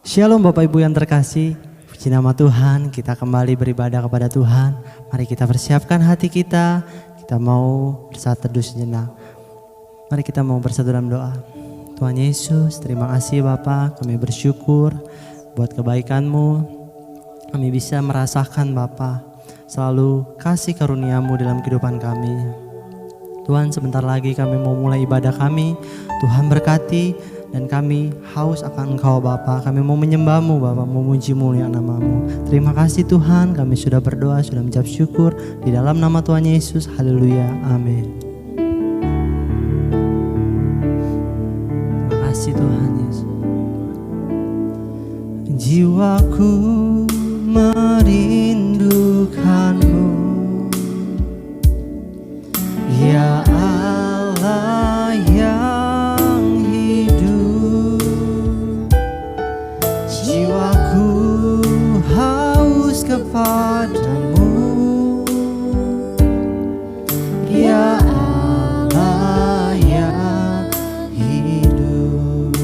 Shalom Bapak Ibu yang terkasih, puji nama Tuhan, kita kembali beribadah kepada Tuhan. Mari kita persiapkan hati kita mau bersaat teduh sejenak. Mari kita mau bersatu dalam doa. Tuhan Yesus, terima kasih Bapa, kami bersyukur buat kebaikan-Mu. Kami bisa merasakan Bapa, selalu kasih karunia-Mu dalam kehidupan kami. Tuhan, sebentar lagi kami mau mulai ibadah kami, Tuhan berkati. Dan kami haus akan Engkau Bapa. Kami mau menyembah-Mu Bapa, memuji mulia nama-Mu. Terima kasih Tuhan, kami sudah berdoa, sudah mengucap syukur di dalam nama Tuhan Yesus. Haleluya, amin. Terima kasih Tuhan Yesus. Jiwaku merindukan-Mu, ya Allah yang kepadamu, ya Allah yang hidup.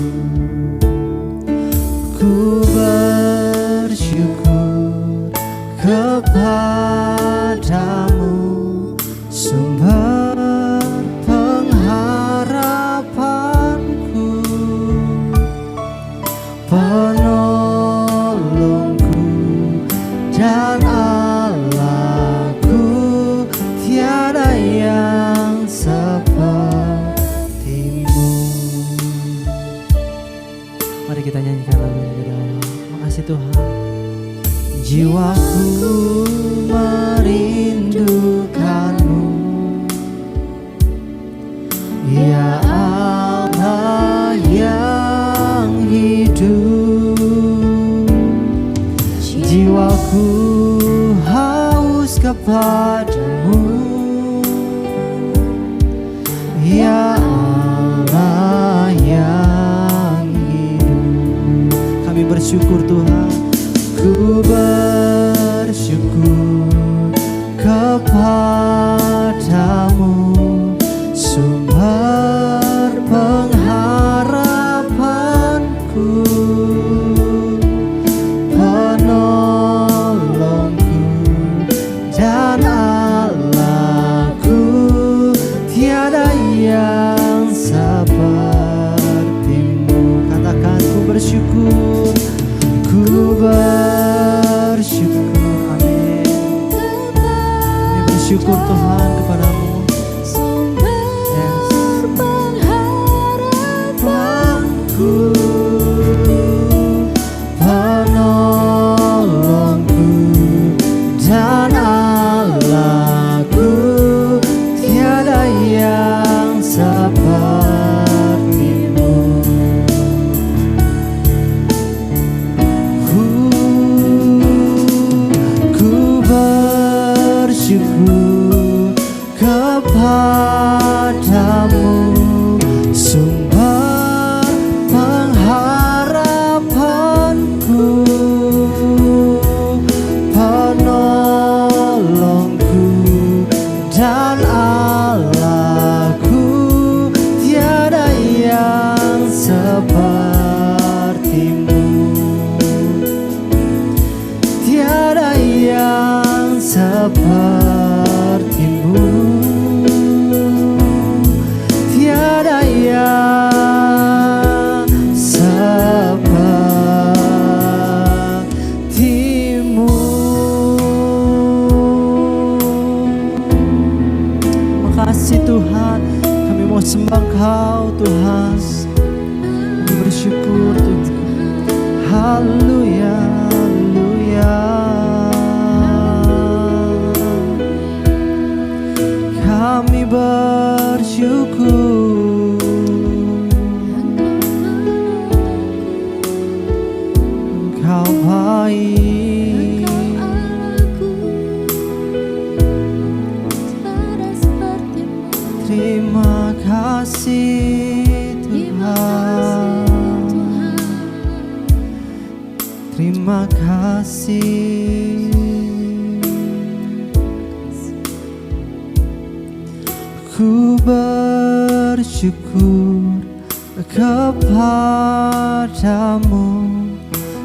Ku bersyukur kepadamu, sumber pengharapanku, penolongku dan Allahku, tiada yang seperti-Mu. Mari kita nyanyikan lagu ini dalam. Makasih Tuhan. Jiwaku merindukan-Mu, ya Allah yang hidup. Jiwaku haus kepadamu, ya Allah yang hidup. Kami bersyukur Tuhan, ku bersyukur kepadamu, sumber pengharapanku, penolongku dan Allahku, tiada yang seperti-Mu. Katakan, ku bersyukur, ku bersyukur, amin. Kami bersyukur Tuhan kepadamu. Dan Allahku, tiada yang seperti-Mu. Ku bersyukur kepadamu, sumber pengharapanku, dan Allahku, tiada yang seperti-Mu. Tiada yang seperti-Mu. Tiada yang seperti-Mu. Makasih Tuhan, kami mau sembah Kau Tuhan. Kami bersyukur Tuhan. Haleluya, haleluya. Kami bersyukur, Engkau baik. Terima kasih Tuhan. Terima kasih. Ku bersyukur kepadamu,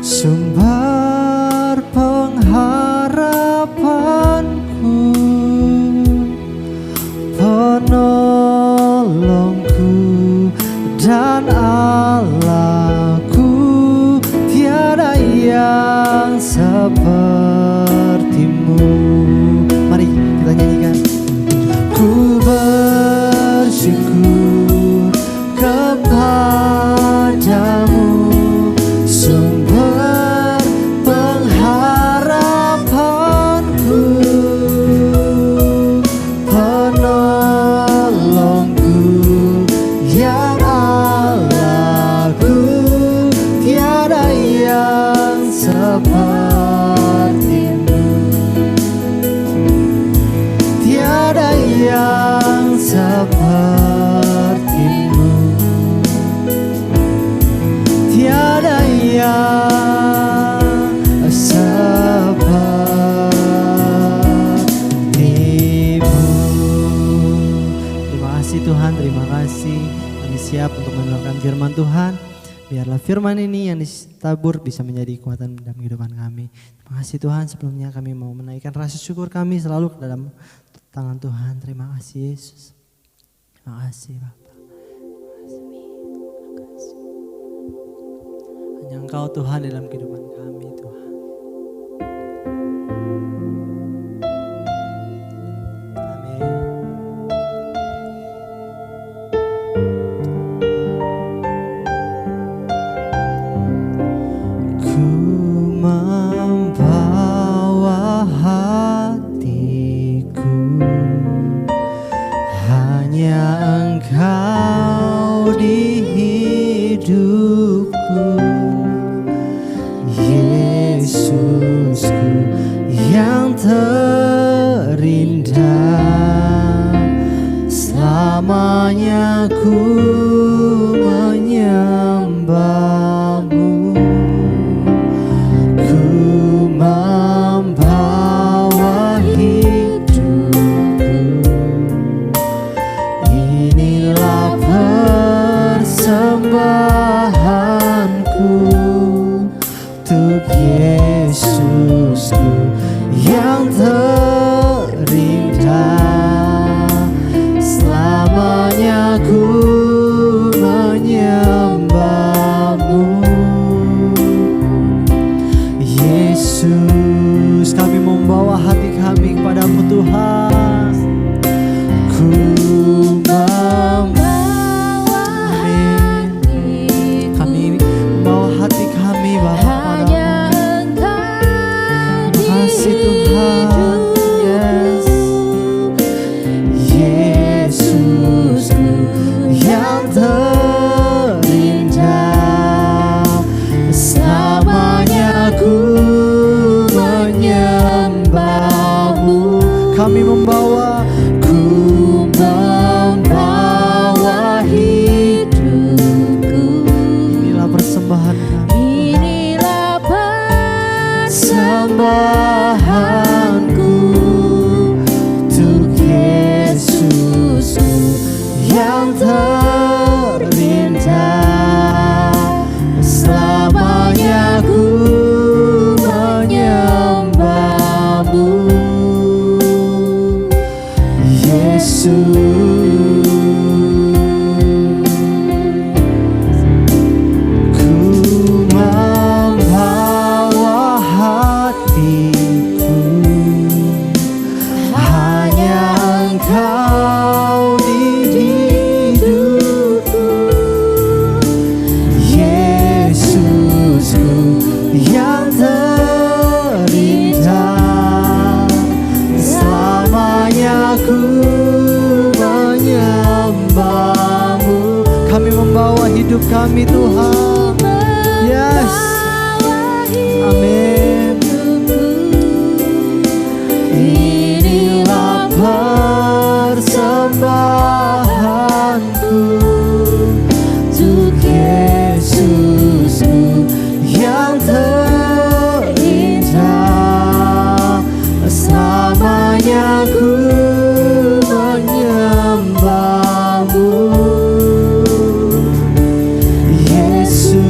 sumber pengharapanku, penolongku dan Allahku, tiada yang sepertimu. Mari kita nyanyikan. Ku bersyukur kepadamu, sumber pengharapanku, penolongku yang Allahku, tiada yang sepertimu, tiada yang sepertimu, tiada yang sepertimu. Terima kasih Tuhan, terima kasih. Kami siap untuk mendengarkan firman Tuhan. Biarlah firman ini yang ditabur bisa menjadi kekuatan dalam kehidupan kami. Terima kasih Tuhan, sebelumnya kami mau menaikkan rasa syukur kami selalu ke dalam tangan Tuhan. Terima kasih Yesus. Terima kasih Bapa. Hanya Engkau Tuhan dalam kehidupan kami Tuhan. Amin. Ku membawa hatiku, hanya Engkau di hidupku, Yesusku yang terindah. Selamanya ku menyembahmu, ku membawa hidupku, inilah persembahanku untuk Yesusku yang terindah. Selamanya ku menyembahmu, Yesus. Kami membawa hati kami kepadamu Tuhan. Ku membawa hati, kami membawa hati kami Bapa padamu. Terima kasih Tuhan. Yes, Yesusku yang terindah. Selamanya ku menyembahmu. Kami membawa, ku membawa hidupku, inilah persembahan kami, inilah persembahanku untuk Yesusku yang terindah. Selamanya ku menyembahmu, Yesus. Ku membawa hatiku, hanya Engkau di hidupku, Yesusku yang terindah. Selamanya ku menyembahmu. Kami membawa hidup kami Tuhan. Yes, amin. Inilah persembahanku untuk Yesusku yang terindah. Selamanya ku menyembahmu, Yesus.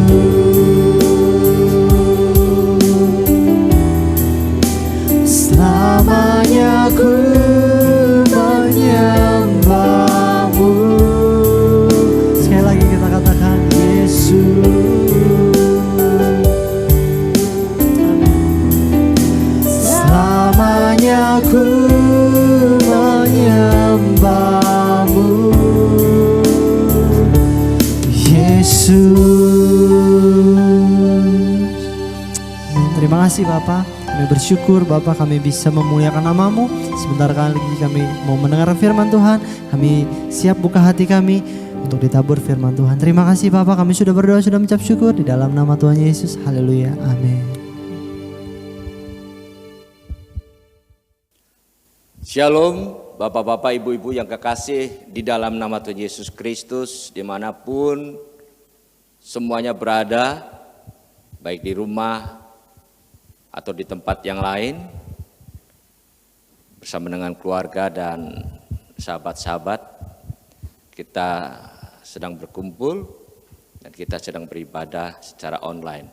kasih Bapa, kami bersyukur Bapa kami bisa memuliakan nama-Mu. Sebentar lagi kami mau mendengar firman Tuhan, kami siap buka hati kami untuk ditabur firman Tuhan. Terima kasih Bapa, kami sudah berdoa, sudah mengucap syukur di dalam nama Tuhan Yesus. Haleluya, amin. Shalom Bapak-bapak, ibu-ibu yang kekasih di dalam nama Tuhan Yesus Kristus, dimanapun semuanya berada, baik di rumah atau di tempat yang lain, bersama dengan keluarga dan sahabat-sahabat, kita sedang berkumpul dan kita sedang beribadah secara online.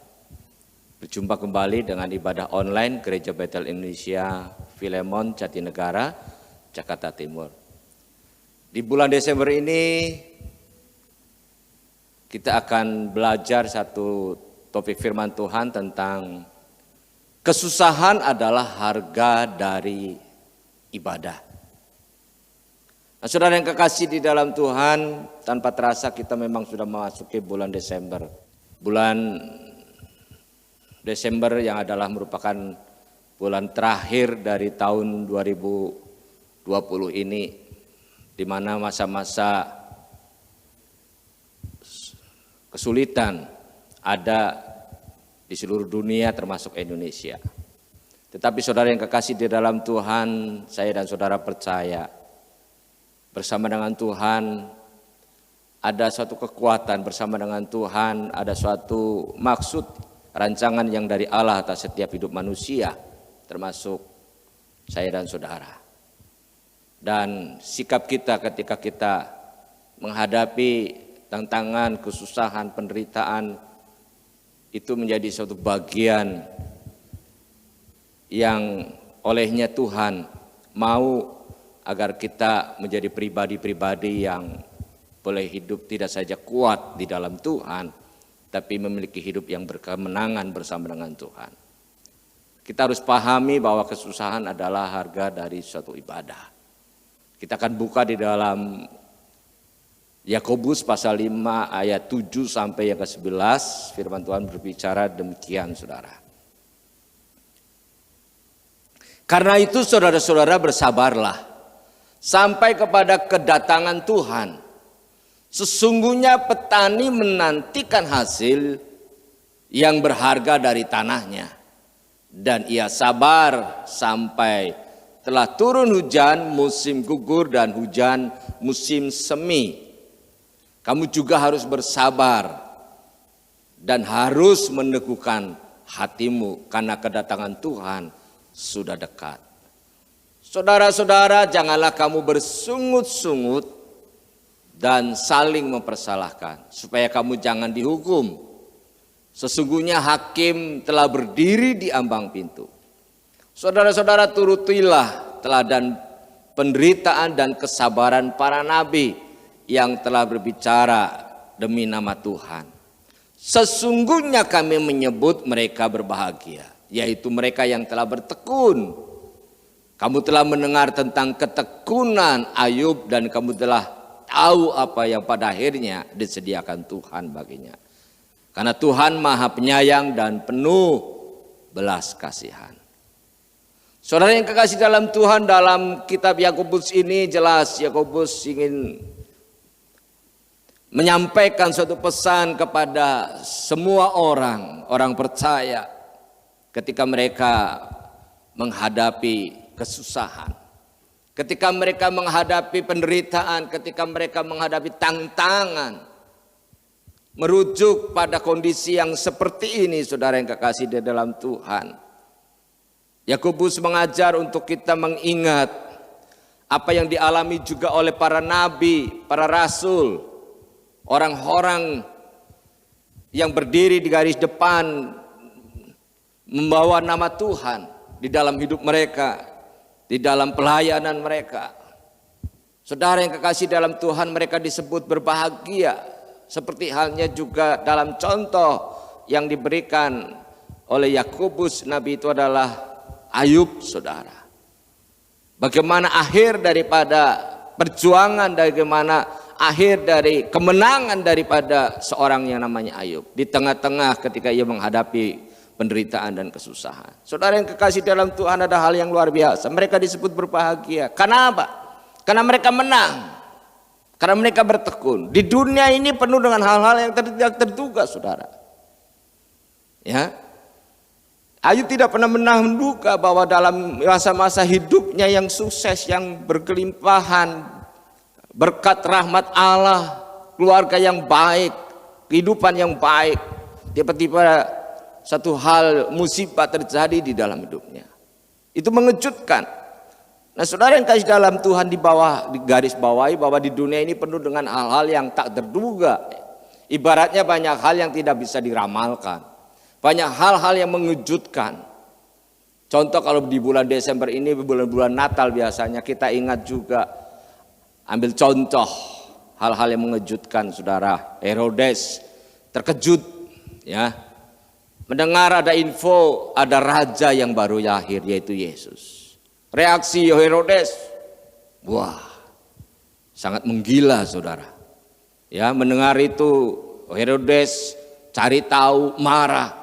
Berjumpa kembali dengan ibadah online Gereja Betel Indonesia Filemon Jatinegara, Jakarta Timur. Di bulan Desember ini kita akan belajar satu topik firman Tuhan tentang kesusahan adalah harga dari ibadah. Nah, saudara yang kekasih di dalam Tuhan, tanpa terasa kita memang sudah memasuki bulan Desember. Bulan Desember yang adalah merupakan bulan terakhir dari tahun 2020 ini, di mana masa-masa kesulitan ada di seluruh dunia termasuk Indonesia. Tetapi saudara yang kekasih di dalam Tuhan, saya dan saudara percaya bersama dengan Tuhan ada suatu kekuatan, bersama dengan Tuhan ada suatu maksud, rancangan yang dari Allah atas setiap hidup manusia, termasuk saya dan saudara. Dan sikap kita ketika kita menghadapi tantangan, kesusahan, penderitaan, itu menjadi suatu bagian yang olehnya Tuhan mau agar kita menjadi pribadi-pribadi yang boleh hidup tidak saja kuat di dalam Tuhan, tapi memiliki hidup yang berkemenangan bersama dengan Tuhan. Kita harus pahami bahwa kesusahan adalah harga dari suatu ibadah. Kita akan buka di dalam Yakobus pasal 5 ayat 7 sampai yang ke-11. Firman Tuhan berbicara demikian, saudara. Karena itu saudara-saudara bersabarlah sampai kepada kedatangan Tuhan. Sesungguhnya petani menantikan hasil yang berharga dari tanahnya, dan ia sabar sampai telah turun hujan musim gugur dan hujan musim semi. Kamu juga harus bersabar dan harus meneguhkan hatimu karena kedatangan Tuhan sudah dekat. Saudara-saudara, janganlah kamu bersungut-sungut dan saling mempersalahkan, supaya kamu jangan dihukum. Sesungguhnya hakim telah berdiri di ambang pintu. Saudara-saudara, turutilah teladan penderitaan dan kesabaran para nabi yang telah berbicara demi nama Tuhan. Sesungguhnya kami menyebut mereka berbahagia, yaitu mereka yang telah bertekun. Kamu telah mendengar tentang ketekunan Ayub dan kamu telah tahu apa yang pada akhirnya disediakan Tuhan baginya. Karena Tuhan Maha Penyayang dan penuh belas kasihan. Saudara yang kekasih dalam Tuhan, dalam kitab Yakobus ini jelas Yakobus ingin menyampaikan suatu pesan kepada semua orang percaya ketika mereka menghadapi kesusahan, ketika mereka menghadapi penderitaan, ketika mereka menghadapi tantangan, merujuk pada kondisi yang seperti ini. Saudara yang kekasih di dalam Tuhan, Yakobus mengajar untuk kita mengingat apa yang dialami juga oleh para nabi, para rasul, orang-orang yang berdiri di garis depan membawa nama Tuhan di dalam hidup mereka, di dalam pelayanan mereka. Saudara yang kekasih dalam Tuhan, mereka disebut berbahagia, seperti halnya juga dalam contoh yang diberikan oleh Yakobus nabi itu adalah Ayub, saudara. Bagaimana akhir daripada perjuangan, bagaimana akhir dari kemenangan daripada seorang yang namanya Ayub. Di tengah-tengah ketika ia menghadapi penderitaan dan kesusahan. Saudara yang kekasih dalam Tuhan, ada hal yang luar biasa. Mereka disebut berbahagia. Karena apa? Karena mereka menang. Karena mereka bertekun. Di dunia ini penuh dengan hal-hal yang tidak terduga, saudara. Ya, Ayub tidak pernah menduga bahwa dalam masa-masa hidupnya yang sukses, yang berkelimpahan, berkat rahmat Allah, keluarga yang baik, kehidupan yang baik, tiba-tiba satu hal musibah terjadi di dalam hidupnya. Itu mengejutkan. Nah, saudara yang kasih dalam Tuhan, di garis bawahi bahwa di dunia ini penuh dengan hal-hal yang tak terduga. Ibaratnya banyak hal yang tidak bisa diramalkan. Banyak hal-hal yang mengejutkan. Contoh kalau di bulan Desember ini, bulan-bulan Natal biasanya kita ingat juga, ambil contoh hal-hal yang mengejutkan, saudara. Herodes terkejut, ya, mendengar ada info ada raja yang baru lahir, yaitu Yesus. Reaksi Herodes, wah, sangat menggila, saudara. Ya, mendengar itu Herodes cari tahu, marah,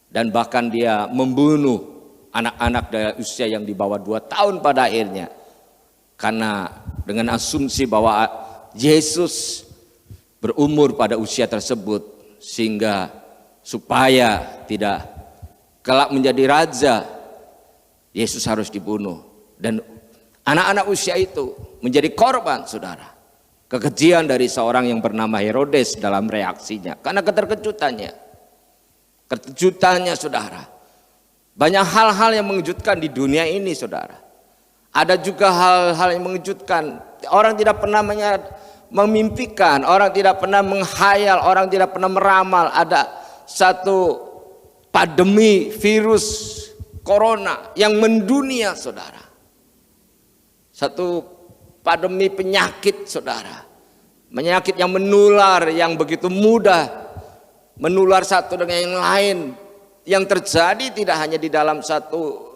dan bahkan dia membunuh anak-anak dari usia yang di bawah 2 tahun pada akhirnya, karena dengan asumsi bahwa Yesus berumur pada usia tersebut, sehingga supaya tidak kelak menjadi raja, Yesus harus dibunuh. Dan anak-anak usia itu menjadi korban, saudara, kekejian dari seorang yang bernama Herodes dalam reaksinya. Karena keterkejutannya, saudara. Banyak hal-hal yang mengejutkan di dunia ini, saudara. Ada juga hal-hal yang mengejutkan. Orang tidak pernah memimpikan, orang tidak pernah menghayal, orang tidak pernah meramal ada satu pandemi virus corona yang mendunia, saudara. Satu pandemi penyakit, saudara. Penyakit yang menular, yang begitu mudah menular satu dengan yang lain, yang terjadi tidak hanya di dalam satu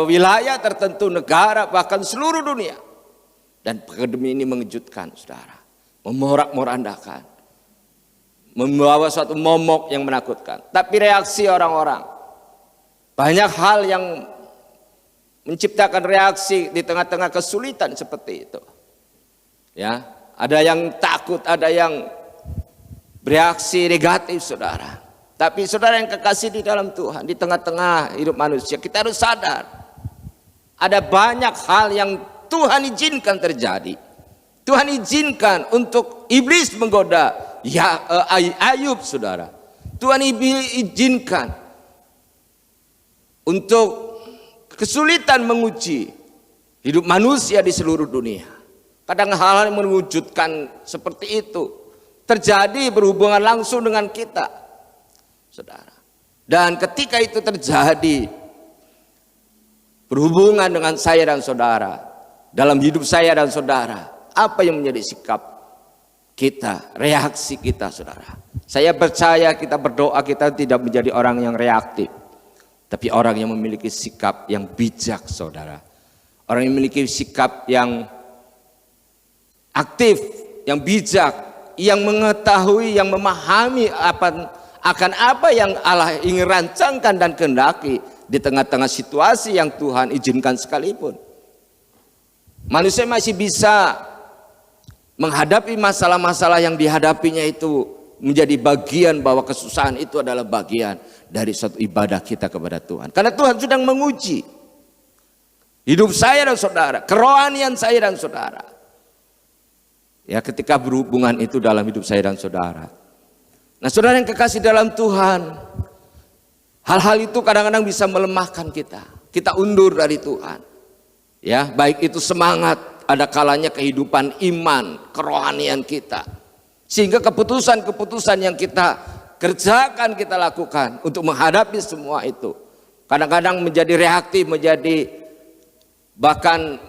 wilayah tertentu, negara, bahkan seluruh dunia. Dan pandemi ini mengejutkan, saudara, memorak-morandakan, membawa suatu momok yang menakutkan. Tapi reaksi orang-orang, banyak hal yang menciptakan reaksi di tengah-tengah kesulitan seperti itu. Ya, ada yang takut, ada yang bereaksi negatif, saudara. Tapi saudara yang kekasih di dalam Tuhan, di tengah-tengah hidup manusia, kita harus sadar ada banyak hal yang Tuhan izinkan terjadi. Tuhan izinkan untuk iblis menggoda Ayub, saudara. Tuhan izinkan untuk kesulitan menguji hidup manusia di seluruh dunia. Kadang hal-hal yang mewujudkan seperti itu terjadi berhubungan langsung dengan kita, saudara. Dan ketika itu terjadi berhubungan dengan saya dan saudara, dalam hidup saya dan saudara, apa yang menjadi sikap kita, reaksi kita, saudara? Saya percaya kita berdoa, kita tidak menjadi orang yang reaktif, tapi orang yang memiliki sikap yang bijak, saudara. Orang yang memiliki sikap yang aktif, yang bijak, yang mengetahui, yang memahami akan apa yang Allah ingin rancangkan dan kehendaki di tengah-tengah situasi yang Tuhan izinkan sekalipun. Manusia masih bisa menghadapi masalah-masalah yang dihadapinya itu menjadi bagian, bahwa kesusahan itu adalah bagian dari suatu ibadah kita kepada Tuhan. Karena Tuhan sedang menguji hidup saya dan saudara, kerohanian saya dan saudara. Ya, ketika berhubungan itu dalam hidup saya dan saudara. Nah, saudara yang kekasih dalam Tuhan, hal-hal itu kadang-kadang bisa melemahkan kita. Kita undur dari Tuhan. Ya, baik itu semangat, ada kalanya kehidupan iman, kerohanian kita. Sehingga keputusan-keputusan yang kita kerjakan, kita lakukan untuk menghadapi semua itu, kadang-kadang menjadi reaktif, menjadi bahkan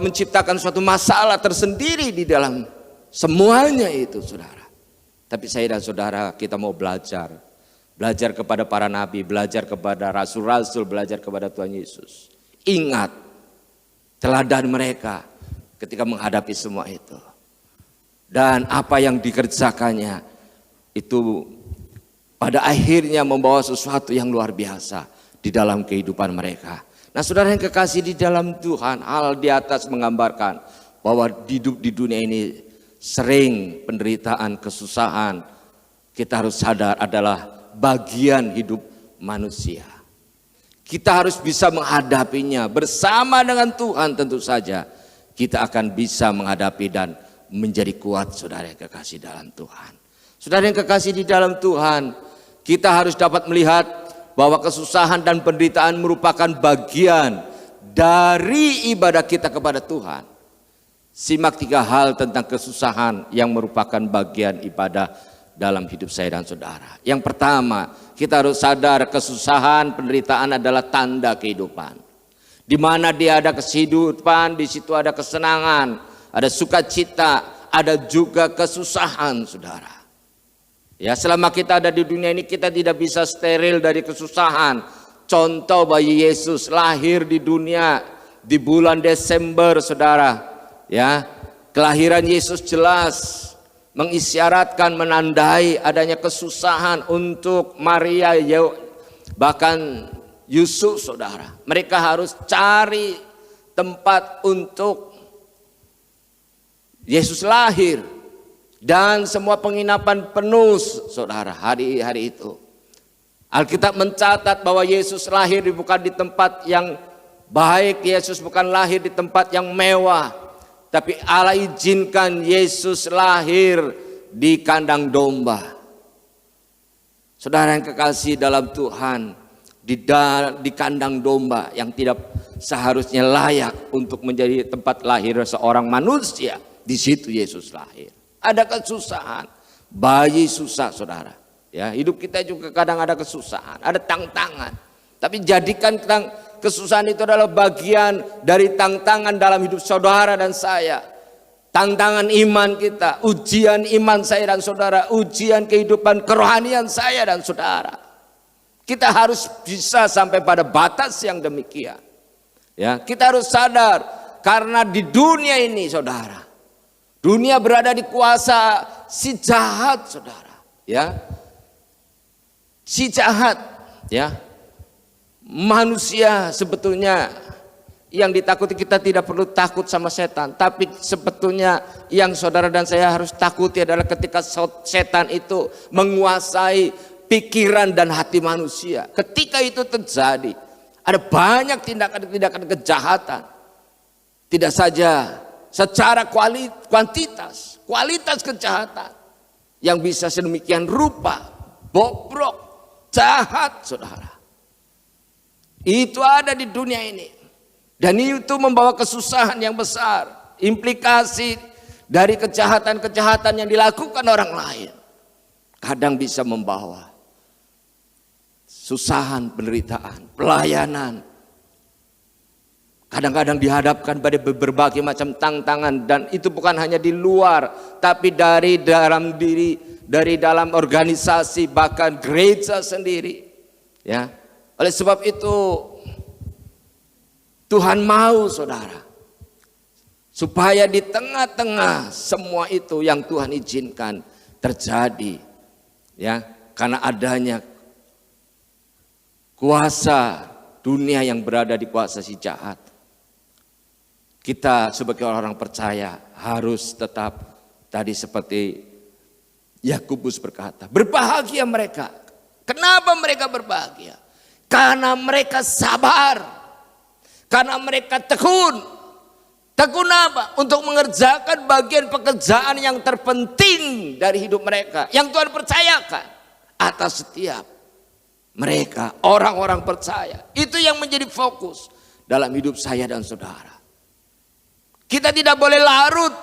menciptakan suatu masalah tersendiri di dalam semuanya itu, saudara. Tapi saya dan saudara, kita mau belajar kepada para nabi, belajar kepada rasul-rasul, belajar kepada Tuhan Yesus. Ingat teladan mereka ketika menghadapi semua itu, dan apa yang dikerjakannya itu pada akhirnya membawa sesuatu yang luar biasa di dalam kehidupan mereka. Nah saudara yang kekasih di dalam Tuhan, hal di atas menggambarkan bahwa hidup di dunia ini sering penderitaan, kesusahan, kita harus sadar adalah bagian hidup manusia. Kita harus bisa menghadapinya bersama dengan Tuhan, tentu saja kita akan bisa menghadapi dan menjadi kuat, saudara yang kekasih dalam Tuhan. Saudara yang kekasih di dalam Tuhan, kita harus dapat melihat bahwa kesusahan dan penderitaan merupakan bagian dari ibadah kita kepada Tuhan. Simak 3 hal tentang kesusahan yang merupakan bagian ibadah dalam hidup saya dan saudara. Yang pertama, kita harus sadar kesusahan, penderitaan adalah tanda kehidupan. Di mana dia ada kehidupan, di situ ada kesenangan, ada sukacita, ada juga kesusahan, saudara. Ya, selama kita ada di dunia ini kita tidak bisa steril dari kesusahan. Contoh bayi Yesus lahir di dunia di bulan Desember, saudara. Ya, kelahiran Yesus jelas mengisyaratkan, menandai adanya kesusahan untuk Maria, bahkan Yusuf, saudara. Mereka harus cari tempat untuk Yesus lahir. Dan semua penginapan penuh, saudara, hari-hari itu. Alkitab mencatat bahwa Yesus lahir bukan di tempat yang baik, Yesus bukan lahir di tempat yang mewah. Tapi Allah izinkan Yesus lahir di kandang domba. Saudara yang kekasih dalam Tuhan, di kandang domba yang tidak seharusnya layak untuk menjadi tempat lahir seorang manusia, di situ Yesus lahir. Ada kesusahan, bayi susah, saudara. Ya, hidup kita juga kadang ada kesusahan, ada tantangan. Tapi jadikan kesusahan itu adalah bagian dari tantangan dalam hidup saudara dan saya. Tantangan iman kita, ujian iman saya dan saudara, ujian kehidupan kerohanian saya dan saudara. Kita harus bisa sampai pada batas yang demikian. Ya, kita harus sadar karena di dunia ini, saudara, dunia berada di kuasa si jahat, saudara. Ya, si jahat, ya. Manusia sebetulnya yang ditakuti, kita tidak perlu takut sama setan. Tapi sebetulnya yang saudara dan saya harus takuti adalah ketika setan itu menguasai pikiran dan hati manusia. Ketika itu terjadi, ada banyak tindakan-tindakan kejahatan. Tidak saja secara kualitas kejahatan yang bisa sedemikian rupa, bobrok, jahat, saudara. Itu ada di dunia ini. Dan itu membawa kesusahan yang besar. Implikasi dari kejahatan-kejahatan yang dilakukan orang lain kadang bisa membawa susahan, penderitaan, pelayanan. Kadang-kadang dihadapkan pada berbagai macam tantangan. Dan itu bukan hanya di luar, tapi dari dalam diri, dari dalam organisasi, bahkan gereja sendiri. Ya. Oleh sebab itu Tuhan mau, saudara, supaya di tengah-tengah semua itu yang Tuhan izinkan terjadi, ya, karena adanya kuasa dunia yang berada di kuasa si jahat. Kita sebagai orang percaya harus tetap tadi seperti Yakobus berkata, berbahagia mereka. Kenapa mereka berbahagia? Karena mereka sabar, karena mereka tekun. Tekun apa? Untuk mengerjakan bagian pekerjaan yang terpenting dari hidup mereka, yang Tuhan percayakan atas setiap mereka, orang-orang percaya. Itu yang menjadi fokus dalam hidup saya dan saudara. Kita tidak boleh larut,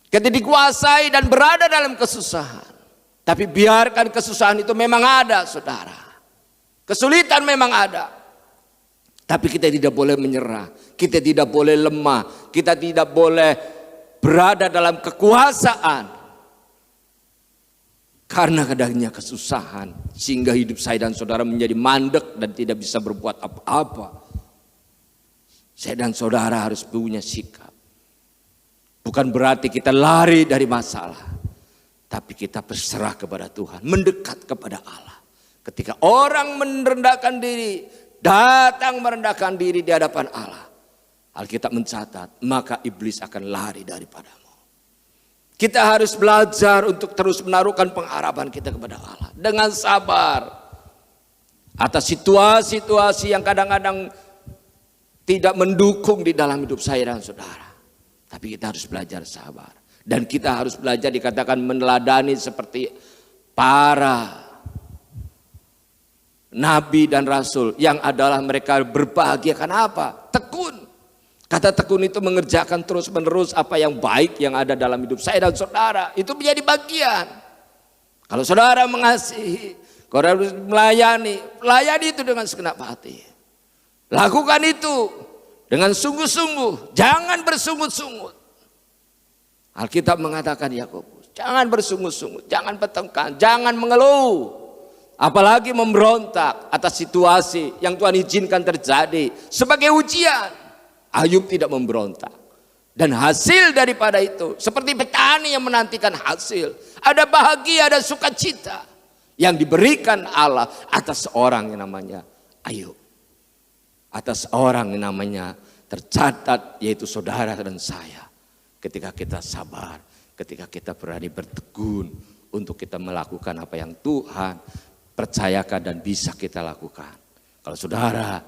kita dikuasai dan berada dalam kesusahan. Tapi biarkan kesusahan itu memang ada, saudara. Kesulitan memang ada. Tapi kita tidak boleh menyerah. Kita tidak boleh lemah. Kita tidak boleh berada dalam kekuasaan. Karena adanya kesusahan. Sehingga hidup saya dan saudara menjadi mandek dan tidak bisa berbuat apa-apa. Saya dan saudara harus punya sikap. Bukan berarti kita lari dari masalah. Tapi kita berserah kepada Tuhan, mendekat kepada Allah. Ketika orang merendahkan diri, datang merendahkan diri di hadapan Allah, Alkitab mencatat, maka iblis akan lari daripadamu. Kita harus belajar untuk terus menaruhkan pengharapan kita kepada Allah dengan sabar atas situasi-situasi yang kadang-kadang tidak mendukung di dalam hidup saya dan saudara. Tapi kita harus belajar sabar. Dan kita harus belajar dikatakan meneladani seperti para nabi dan rasul yang adalah mereka berbahagia karena apa? Tekun. Kata tekun itu mengerjakan terus menerus apa yang baik yang ada dalam hidup saya dan saudara. Itu menjadi bagian. Kalau saudara mengasihi, kalau harus melayani, layani itu dengan segenap hati. Lakukan itu dengan sungguh-sungguh, jangan bersungut-sungut. Alkitab mengatakan Yakobus, jangan bersungut-sungut, jangan bertengkar, jangan mengeluh. Apalagi memberontak atas situasi yang Tuhan izinkan terjadi sebagai ujian. Ayub tidak memberontak. Dan hasil daripada itu seperti petani yang menantikan hasil. Ada bahagia, ada sukacita yang diberikan Allah atas orang yang namanya Ayub. Atas orang yang namanya tercatat yaitu saudara dan saya. Ketika kita sabar, ketika kita berani bertekun untuk kita melakukan apa yang Tuhan percayakan dan bisa kita lakukan. Kalau saudara,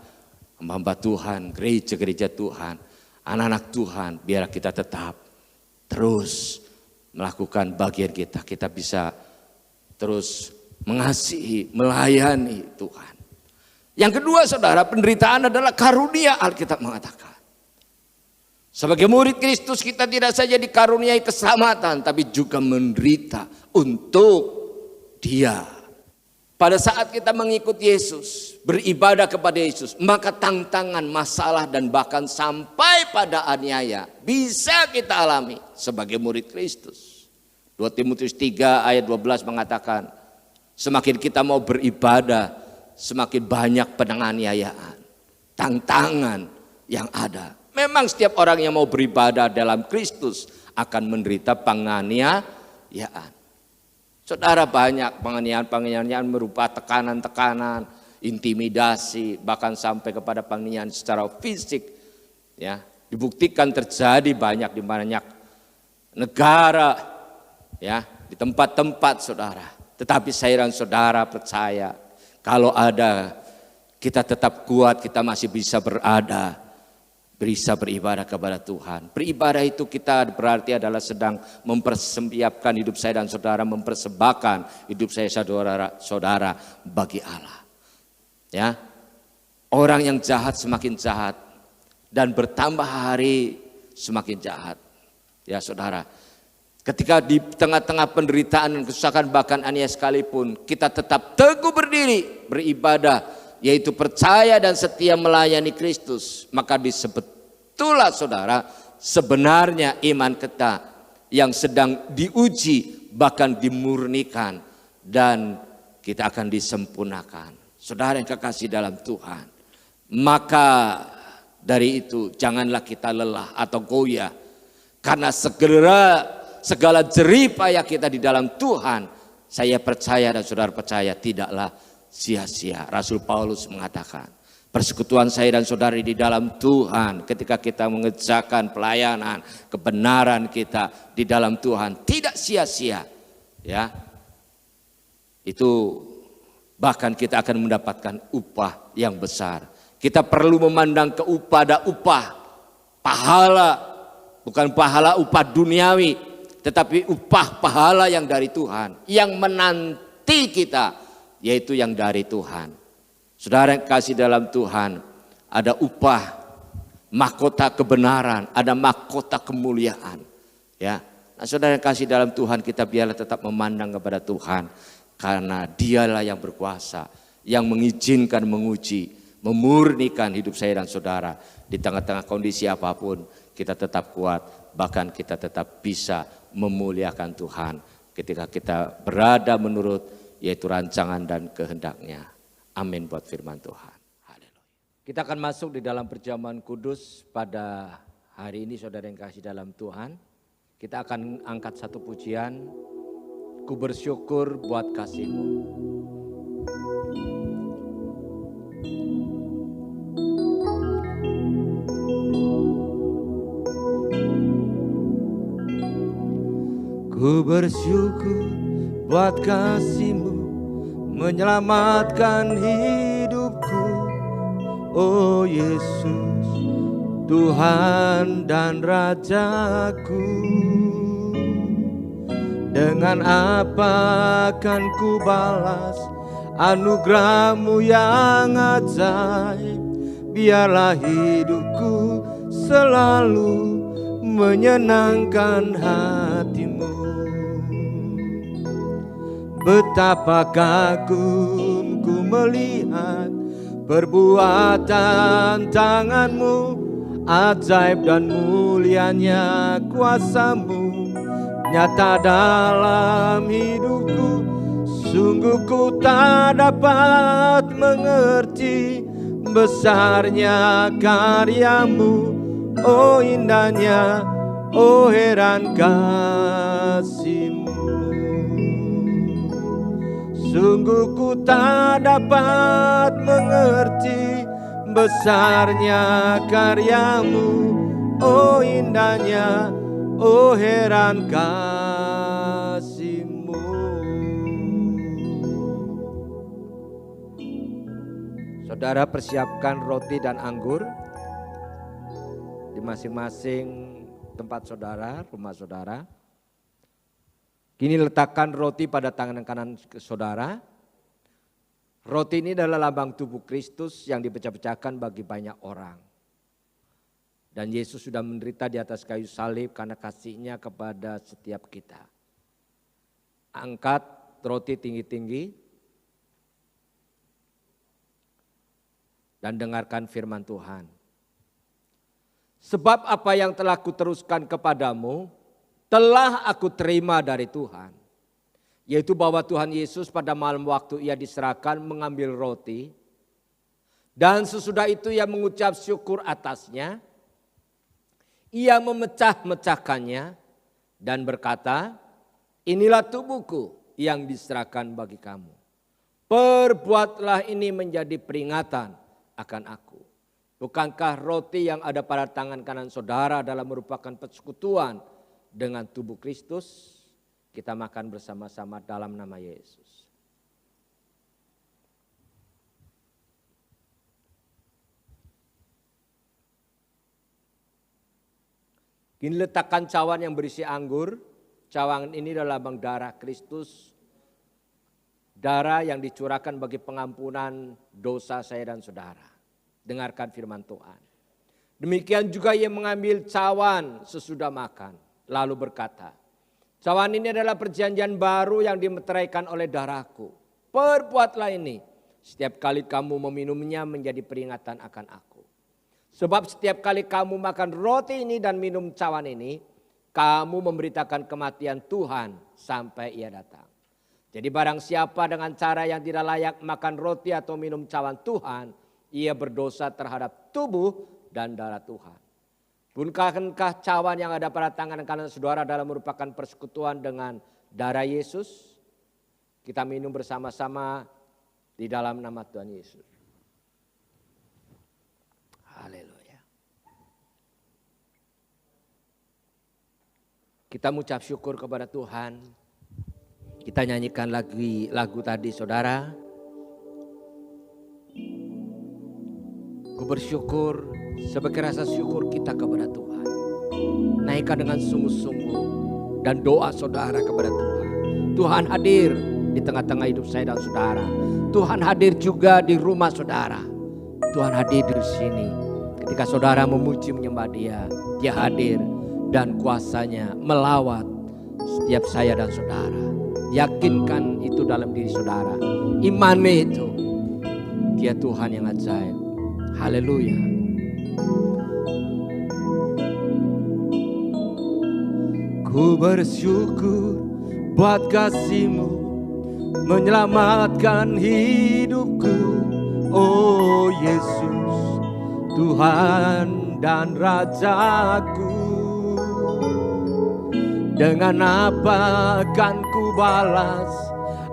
hamba Tuhan, gereja-gereja Tuhan, anak-anak Tuhan, biar kita tetap terus melakukan bagian kita. Kita bisa terus mengasihi, melayani Tuhan. Yang kedua saudara, penderitaan adalah karunia, Alkitab mengatakan. Sebagai murid Kristus kita tidak saja dikaruniai keselamatan, tapi juga menderita untuk Dia. Pada saat kita mengikuti Yesus, beribadah kepada Yesus, maka tantangan, masalah dan bahkan sampai pada aniaya bisa kita alami sebagai murid Kristus. 2 Timotius 3 ayat 12 mengatakan, semakin kita mau beribadah, semakin banyak penganiayaan, tantangan yang ada. Memang setiap orang yang mau beribadah dalam Kristus akan menderita penganiayaan. Saudara, banyak penganiayaan berupa tekanan-tekanan, intimidasi, bahkan sampai kepada penganiayaan secara fisik. Ya, dibuktikan terjadi banyak di banyak negara, ya, di tempat-tempat saudara. Tetapi saya dan saudara percaya, kalau ada kita tetap kuat, kita masih bisa berada, bisa beribadah kepada Tuhan. Beribadah itu kita berarti adalah sedang mempersiapkan hidup saya dan saudara, mempersembahkan hidup saya saudara bagi Allah. Ya, orang yang jahat semakin jahat dan bertambah hari semakin jahat. Ya saudara, ketika di tengah-tengah penderitaan dan kesusahan bahkan aniaya sekalipun, kita tetap teguh berdiri beribadah, yaitu percaya dan setia melayani Kristus, maka disebutlah saudara sebenarnya iman kita yang sedang diuji bahkan dimurnikan dan kita akan disempurnakan. Saudara yang kekasih dalam Tuhan, maka dari itu janganlah kita lelah atau goyah, karena segala jerih payah kita di dalam Tuhan, saya percaya dan saudara percaya tidaklah sia-sia. Rasul Paulus mengatakan, persekutuan saya dan saudara di dalam Tuhan ketika kita mengerjakan pelayanan, kebenaran kita di dalam Tuhan tidak sia-sia. Ya, itu bahkan kita akan mendapatkan upah yang besar. Kita perlu memandang kepada upah pahala, bukan pahala upah duniawi, tetapi upah pahala yang dari Tuhan, yang menanti kita, yaitu yang dari Tuhan. Saudara yang kasih dalam Tuhan, ada upah mahkota kebenaran, ada mahkota kemuliaan. Ya, nah, saudara yang kasih dalam Tuhan, kita biarlah tetap memandang kepada Tuhan, karena Dialah yang berkuasa, yang mengizinkan, menguji, memurnikan hidup saya dan saudara. Di tengah-tengah kondisi apapun, kita tetap kuat, bahkan kita tetap bisa memuliakan Tuhan ketika kita berada menurut yaitu rancangan dan kehendak-Nya. Amin buat firman Tuhan. Haleluya. Kita akan masuk di dalam perjamuan kudus pada hari ini, saudara yang kasih dalam Tuhan. Kita akan angkat satu pujian. Ku Ku bersyukur buat kasih-Mu. Ku bersyukur buat kasih-Mu menyelamatkan hidupku. Oh Yesus, Tuhan dan Rajaku. Dengan apa akan ku balas anugerah-Mu yang ajaib? Biarlah hidupku selalu menyenangkan hati-Mu. Betapa kagum-ku melihat perbuatan tangan-Mu, ajaib dan mulianya kuasa-Mu nyata dalam hidupku. Sungguh ku tak dapat mengerti besarnya karya-Mu. Oh indahnya, oh heran kasih-Mu. Sungguh ku tak dapat mengerti besarnya karya-Mu. Oh indahnya, oh heran kasih-Mu. Saudara persiapkan roti dan anggur di masing-masing tempat saudara, rumah saudara. Kini letakkan roti pada tangan kanan saudara. Roti ini adalah lambang tubuh Kristus yang dipecah-pecahkan bagi banyak orang. Dan Yesus sudah menderita di atas kayu salib karena kasih-Nya kepada setiap kita. Angkat roti tinggi-tinggi dan dengarkan firman Tuhan. Sebab apa yang telah kuteruskan kepadamu telah aku terima dari Tuhan. Yaitu bahwa Tuhan Yesus pada malam waktu Ia diserahkan mengambil roti. Dan sesudah itu Ia mengucap syukur atasnya. Ia memecah-mecahkannya dan berkata, inilah tubuhku yang diserahkan bagi kamu. Perbuatlah ini menjadi peringatan akan aku. Bukankah roti yang ada pada tangan kanan saudara adalah merupakan persekutuan dengan tubuh Kristus? Kita makan bersama-sama dalam nama Yesus. Kini letakkan cawan yang berisi anggur. Cawan ini adalah lambang darah Kristus. Darah yang dicurahkan bagi pengampunan dosa saya dan saudara. Dengarkan firman Tuhan. Demikian juga Ia mengambil cawan sesudah makan. Lalu berkata, cawan ini adalah perjanjian baru yang dimeteraikan oleh darahku. Perbuatlah ini. Setiap kali kamu meminumnya menjadi peringatan akan aku. Sebab setiap kali kamu makan roti ini dan minum cawan ini, kamu memberitakan kematian Tuhan sampai Ia datang. Jadi barang siapa dengan cara yang tidak layak makan roti atau minum cawan Tuhan, ia berdosa terhadap tubuh dan darah Tuhan. Bukankah cawan yang ada pada tangan kanan saudara adalah merupakan persekutuan dengan darah Yesus? Kita minum bersama-sama di dalam nama Tuhan Yesus. Haleluya. Kita mengucap syukur kepada Tuhan. Kita nyanyikan lagu tadi saudara. Ku bersyukur sebagai rasa syukur kita kepada Tuhan. Naikkan dengan sungguh-sungguh dan doa saudara kepada Tuhan. Tuhan hadir di tengah-tengah hidup saya dan saudara. Tuhan hadir juga di rumah saudara. Tuhan hadir di sini. Ketika saudara memuji menyembah Dia, Dia hadir dan kuasanya melawat setiap saya dan saudara. Yakinkan itu dalam diri saudara. Imani itu. Dia Tuhan yang ajaib. Haleluya. Ku bersyukur buat kasih-Mu menyelamatkan hidupku. Oh Yesus, Tuhan dan Rajaku. Dengan apa akan ku balas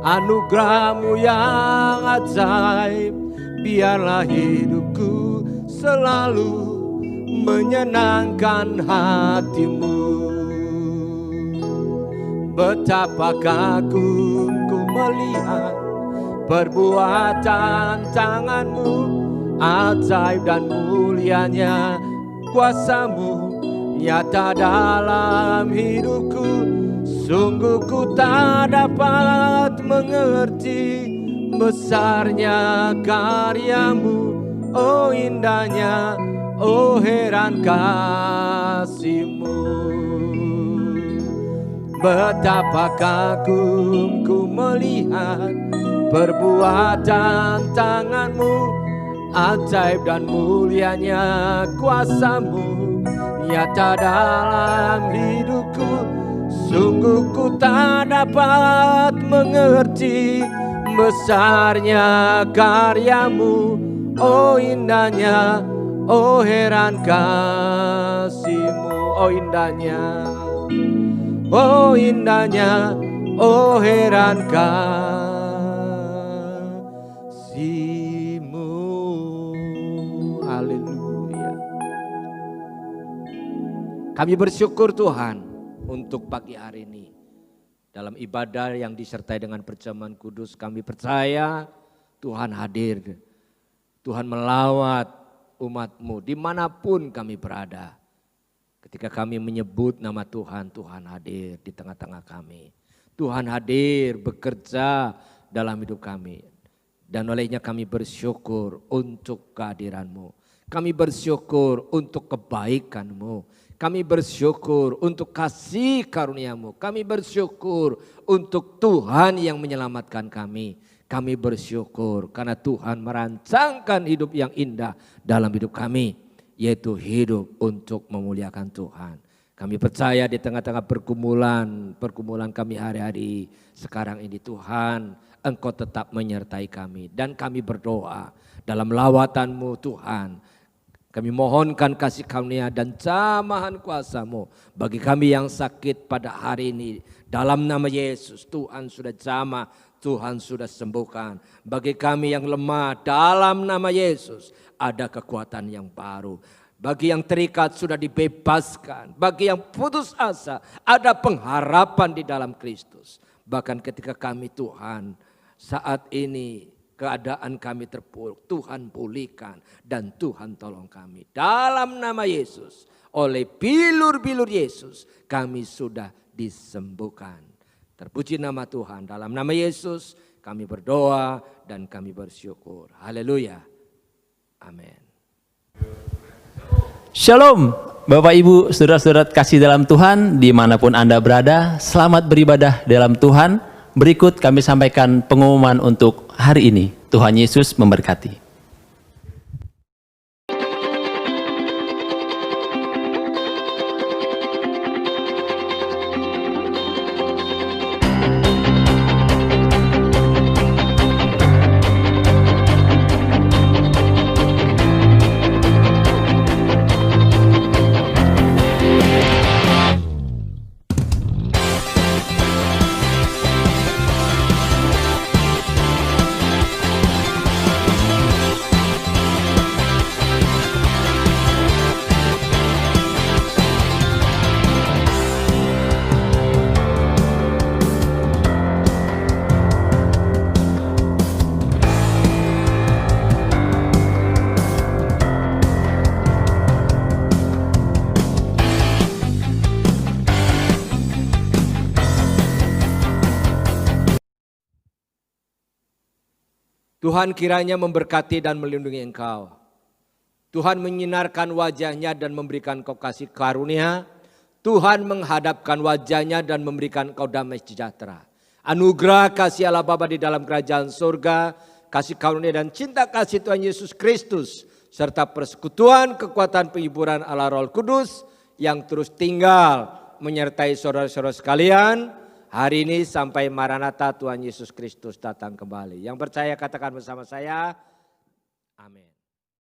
anugerah-Mu yang ajaib. Biarlah hidupku selalu menyenangkan hati-Mu. Betapa kagum ku melihat perbuatan tangan-Mu, ajaib dan mulianya kuasa-Mu nyata dalam hidupku. Sungguh ku tak dapat mengerti besarnya karya-Mu, oh indahnya, oh heran kasih-Mu. Betapa kagum ku melihat perbuatan tangan-Mu, ajaib dan mulianya kuasa-Mu nyata dalam hidupku. Sungguh ku tak dapat mengerti besarnya karya-Mu, oh indahnya, oh heran kasih-Mu. Oh indahnya, oh indahnya, oh heran kasih-Mu. Haleluya. Kami bersyukur Tuhan untuk pagi hari ini. Dalam ibadah yang disertai dengan perjamuan kudus, kami percaya Tuhan hadir. Tuhan melawat umat-Mu dimanapun kami berada. Ketika kami menyebut nama Tuhan, Tuhan hadir di tengah-tengah kami. Tuhan hadir bekerja dalam hidup kami. Dan olehnya kami bersyukur untuk kehadiran-Mu. Kami bersyukur untuk kebaikan-Mu. Kami bersyukur untuk kasih karunia-Mu. Kami bersyukur untuk Tuhan yang menyelamatkan kami. Kami bersyukur karena Tuhan merancangkan hidup yang indah dalam hidup kami. Yaitu hidup untuk memuliakan Tuhan. Kami percaya di tengah-tengah pergumulan kami hari-hari sekarang ini, Tuhan, Engkau tetap menyertai kami. Dan kami berdoa dalam lawatan-Mu Tuhan. Kami mohonkan kasih karunia dan jamahan kuasa-Mu bagi kami yang sakit pada hari ini. Dalam nama Yesus, Tuhan sudah jamah, Tuhan sudah sembuhkan. Bagi kami yang lemah, dalam nama Yesus ada kekuatan yang baru. Bagi yang terikat sudah dibebaskan. Bagi yang putus asa ada pengharapan di dalam Kristus. Bahkan ketika kami Tuhan saat ini keadaan kami terpuruk, Tuhan pulihkan dan Tuhan tolong kami. Dalam nama Yesus, oleh bilur-bilur Yesus kami sudah disembuhkan. Terpuji nama Tuhan. Dalam nama Yesus kami berdoa dan kami bersyukur. Haleluya. Amin. Shalom Bapak Ibu saudara-saudara kasih dalam Tuhan dimanapun Anda berada, selamat beribadah dalam Tuhan. Berikut kami sampaikan pengumuman untuk hari ini. Tuhan Yesus memberkati. Tuhan kiranya memberkati dan melindungi engkau. Tuhan menyinarkan wajahnya dan memberikan kau kasih karunia. Tuhan menghadapkan wajahnya dan memberikan kau damai sejahtera. Anugerah kasih Allah Bapa di dalam kerajaan surga, kasih karunia dan cinta kasih Tuhan Yesus Kristus, serta persekutuan kekuatan penghiburan Allah Roh Kudus yang terus tinggal menyertai saudara-saudara sekalian hari ini sampai Maranatha Tuhan Yesus Kristus datang kembali. Yang percaya katakan bersama saya, amin.